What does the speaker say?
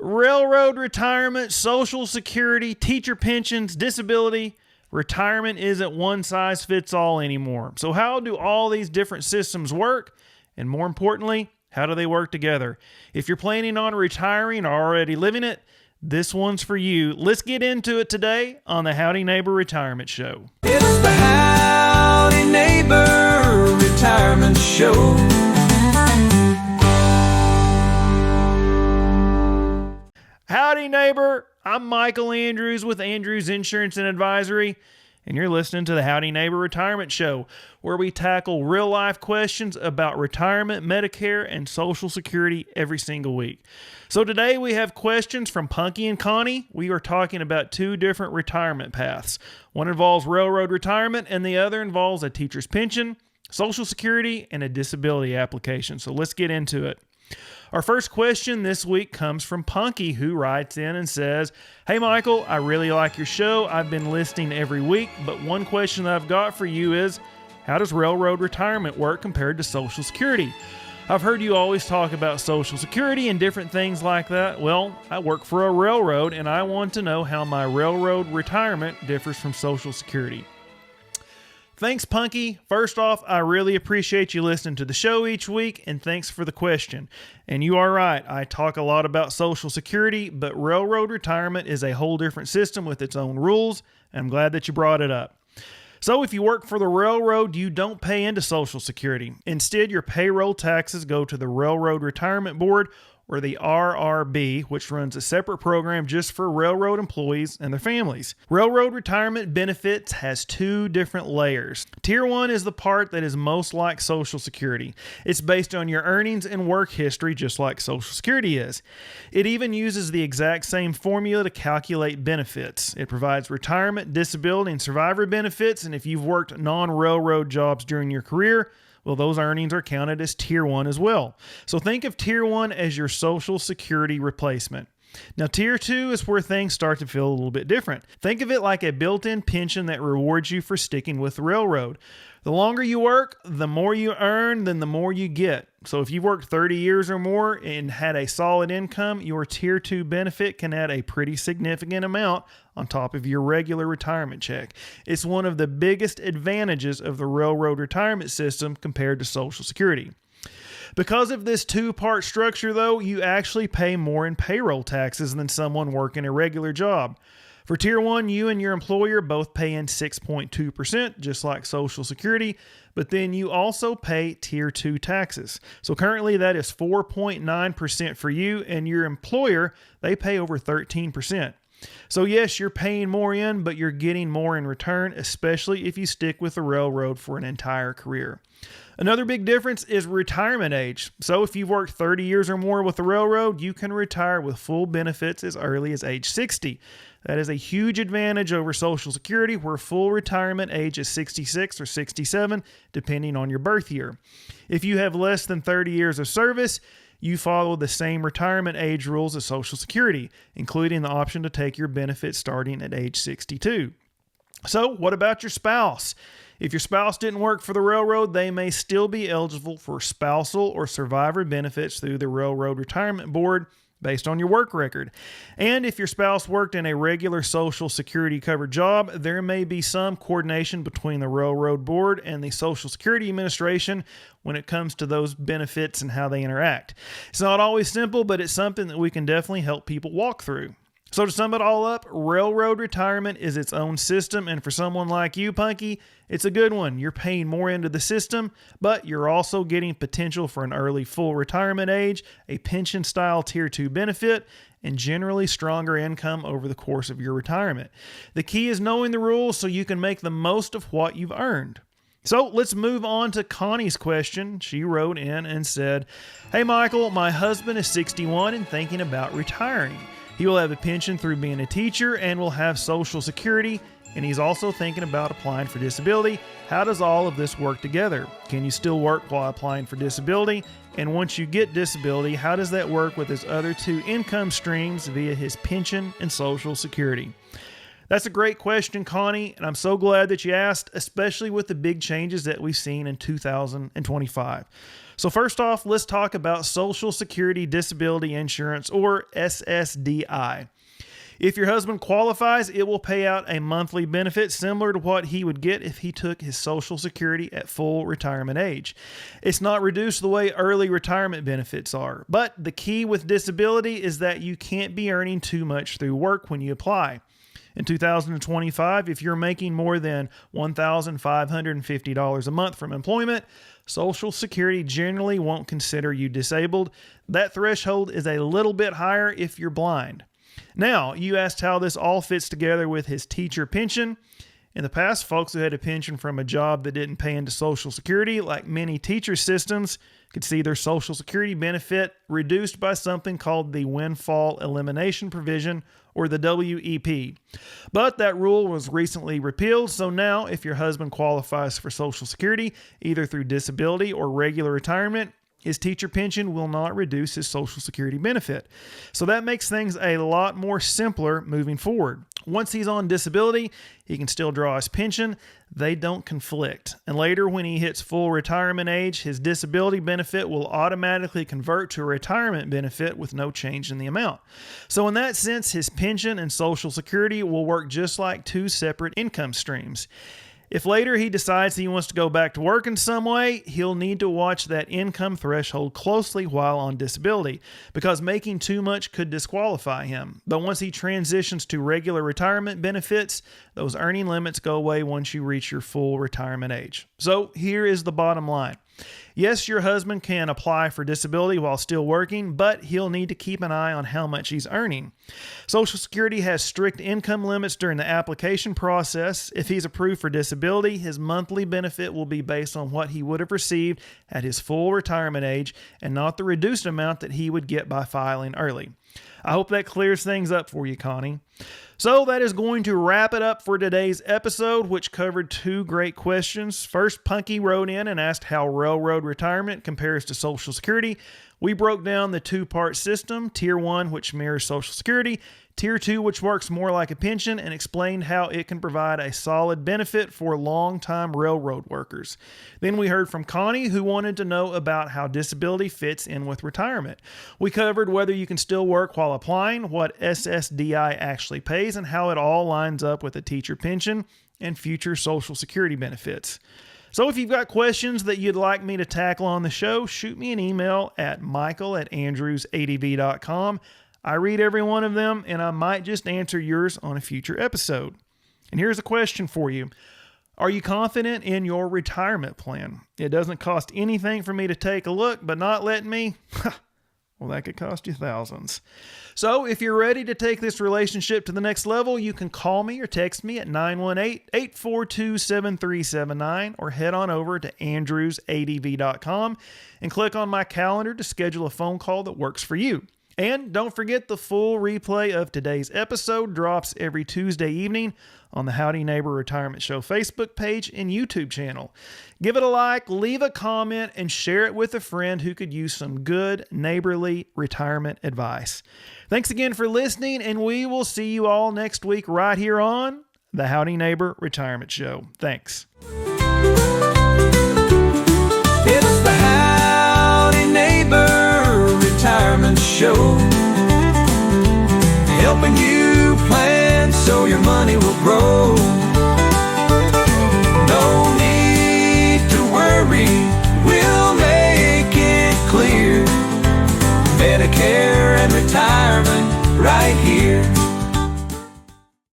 Railroad retirement, Social Security, teacher pensions, disability. Retirement isn't one size fits all anymore. So how do all these different systems work? And more importantly, how do they work together? If you're planning on retiring or already living it, this one's for you. Let's get into it today on the Howdy Neighbor Retirement Show. It's the Howdy Neighbor Retirement Show. Howdy, neighbor. I'm Michael Andrews with Andrews Insurance and Advisory, and you're listening to the Howdy Neighbor Retirement Show, where we tackle real-life questions about retirement, Medicare, and Social Security every single week. So today we have questions from Punky and Connie. We are talking about two different retirement paths. One involves railroad retirement, and the other involves a teacher's pension, Social Security, and a disability application. So let's get into it. Our first question this week comes from Punky, who writes in and says, "Hey Michael, I really like your show. I've been listening every week, but one question that I've got for you is, how does railroad retirement work compared to Social Security? I've heard you always talk about Social Security and different things like that. Well, I work for a railroad and I want to know how my railroad retirement differs from Social Security." Thanks, Punky. First off, I really appreciate you listening to the show each week, and thanks for the question. And you are right, I talk a lot about Social Security, but railroad retirement is a whole different system with its own rules, and I'm glad that you brought it up. So if you work for the railroad, you don't pay into Social Security. Instead, your payroll taxes go to the Railroad Retirement Board, or the RRB, which runs a separate program just for railroad employees and their families. Railroad retirement benefits has two different layers. Tier 1 is the part that is most like Social Security. It's based on your earnings and work history, just like Social Security is. It even uses the exact same formula to calculate benefits. It provides retirement, disability, and survivor benefits, and if you've worked non-railroad jobs during your career, well, those earnings are counted as Tier 1 as well. So think of Tier 1 as your Social Security replacement. Now, Tier 2 is where things start to feel a little bit different. Think of it like a built-in pension that rewards you for sticking with the railroad. The longer you work, the more you earn, then the more you get. So if you've worked 30 years or more and had a solid income, your Tier 2 benefit can add a pretty significant amount on top of your regular retirement check. It's one of the biggest advantages of the railroad retirement system compared to Social Security. Because of this two-part structure, though, you actually pay more in payroll taxes than someone working a regular job. For Tier 1, you and your employer both pay in 6.2%, just like Social Security, but then you also pay Tier 2 taxes. So currently that is 4.9% for you, and your employer, they pay over 13%. So yes, you're paying more in, but you're getting more in return, especially if you stick with the railroad for an entire career. Another big difference is retirement age. So if you've worked 30 years or more with the railroad, you can retire with full benefits as early as age 60. That is a huge advantage over Social Security, where full retirement age is 66 or 67, depending on your birth year. If you have less than 30 years of service, you follow the same retirement age rules as Social Security, including the option to take your benefits starting at age 62. So what about your spouse? If your spouse didn't work for the railroad, they may still be eligible for spousal or survivor benefits through the Railroad Retirement Board based on your work record. And if your spouse worked in a regular Social Security covered job, there may be some coordination between the Railroad Board and the Social Security Administration when it comes to those benefits and how they interact. It's not always simple, but it's something that we can definitely help people walk through. So to sum it all up, railroad retirement is its own system, and for someone like you, Punky, it's a good one. You're paying more into the system, but you're also getting potential for an early full retirement age, a pension-style Tier 2 benefit, and generally stronger income over the course of your retirement. The key is knowing the rules so you can make the most of what you've earned. So let's move on to Connie's question. She wrote in and said, "Hey Michael, my husband is 61 and thinking about retiring. He will have a pension through being a teacher and will have Social Security, and he's also thinking about applying for disability. How does all of this work together? Can you still work while applying for disability? And once you get disability, how does that work with his other two income streams via his pension and Social Security?" That's a great question, Connie, and I'm so glad that you asked, especially with the big changes that we've seen in 2025. So first off, let's talk about Social Security Disability Insurance, or SSDI. If your husband qualifies, it will pay out a monthly benefit similar to what he would get if he took his Social Security at full retirement age. It's not reduced the way early retirement benefits are, but the key with disability is that you can't be earning too much through work when you apply. In 2025, if you're making more than $1,550 a month from employment, Social Security generally won't consider you disabled. That threshold is a little bit higher if you're blind. Now, you asked how this all fits together with his teacher pension. In the past, folks who had a pension from a job that didn't pay into Social Security, like many teacher systems, could see their Social Security benefit reduced by something called the Windfall Elimination Provision, or the WEP. But that rule was recently repealed, so now if your husband qualifies for Social Security, either through disability or regular retirement, his teacher pension will not reduce his Social Security benefit. So that makes things a lot more simpler moving forward. Once he's on disability, he can still draw his pension. They don't conflict. And later, when he hits full retirement age, his disability benefit will automatically convert to a retirement benefit with no change in the amount. So in that sense, his pension and Social Security will work just like two separate income streams. If later he decides he wants to go back to work in some way, he'll need to watch that income threshold closely while on disability, because making too much could disqualify him. But once he transitions to regular retirement benefits, those earning limits go away once you reach your full retirement age. So here is the bottom line. Yes, your husband can apply for disability while still working, but he'll need to keep an eye on how much he's earning. Social Security has strict income limits during the application process. If he's approved for disability, his monthly benefit will be based on what he would have received at his full retirement age and not the reduced amount that he would get by filing early. I hope that clears things up for you, Connie. So that is going to wrap it up for today's episode, which covered two great questions. First, Punky wrote in and asked how railroad retirement compares to Social Security. We broke down the two-part system, Tier 1, which mirrors Social Security, Tier 2, which works more like a pension, and explained how it can provide a solid benefit for long-time railroad workers. Then we heard from Connie, who wanted to know about how disability fits in with retirement. We covered whether you can still work while applying, what SSDI actually pays, and how it all lines up with a teacher pension and future Social Security benefits. So if you've got questions that you'd like me to tackle on the show, shoot me an email at michael@andrewsadv.com. I read every one of them, and I might just answer yours on a future episode. And here's a question for you. Are you confident in your retirement plan? It doesn't cost anything for me to take a look, but not letting me? Well, that could cost you thousands. So if you're ready to take this relationship to the next level, you can call me or text me at 918-842-7379 or head on over to andrewsadv.com and click on my calendar to schedule a phone call that works for you. And don't forget, the full replay of today's episode drops every Tuesday evening on the Howdy Neighbor Retirement Show Facebook page and YouTube channel. Give it a like, leave a comment, and share it with a friend who could use some good neighborly retirement advice. Thanks again for listening, and we will see you all next week right here on the Howdy Neighbor Retirement Show. Thanks. It's the Howdy Neighbor Retirement Show, helping you plan so your money will grow. No need to worry, we'll make it clear. Medicare and retirement right here.